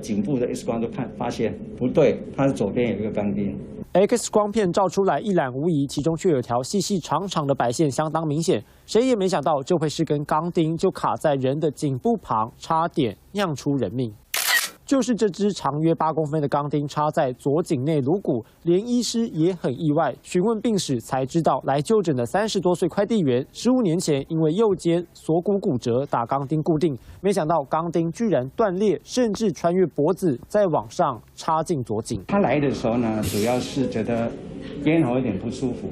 颈部的 X 光都发现不对，它是左边有一个钢钉。X 光片照出来一览无遗，其中却有条细细长长的白线，相当明显。谁也没想到，这会是根钢钉就卡在人的颈部旁，差点酿出人命。就是这支长约8公分的钢钉插在左颈内颅骨，连医师也很意外。询问病史才知道，来就诊的30多岁快递员，15年前因为右肩锁骨骨折打钢钉固定，没想到钢钉居然断裂，甚至穿越脖子，再往上插进左颈。他来的时候呢，主要是觉得咽喉有点不舒服，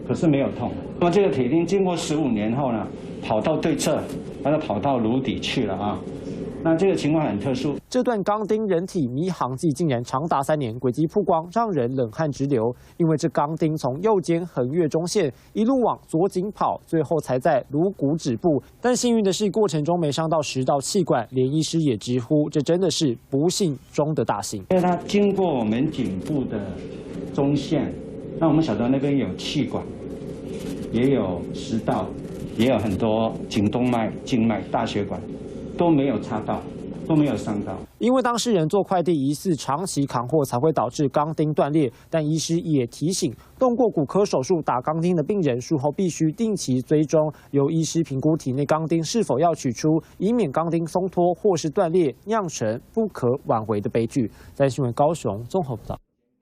可是没有痛。那么这个铁钉经过15年后呢，跑到对侧，把它跑到颅底去了啊。那这个情况很特殊，这段钢钉人体迷航记竟然长达3年，轨迹曝光，让人冷汗直流。因为这钢钉从右肩横越中线，一路往左颈跑，最后才在颅骨止步。但幸运的是，过程中没伤到食道、气管，连医师也直呼，这真的是不幸中的大幸。因为它经过我们颈部的中线，那我们晓得那边有气管，也有食道，也有很多颈动脉、静脉、大血管。都没有插到，都没有伤到。因为当事人做快递疑似长期扛货，才会导致钢钉断裂。但医师也提醒，动过骨科手术打钢钉的病人，术后必须定期追踪，由医师评估体内钢钉是否要取出，以免钢钉松脱或是断裂，酿成不可挽回的悲剧。在新闻高雄综合报道。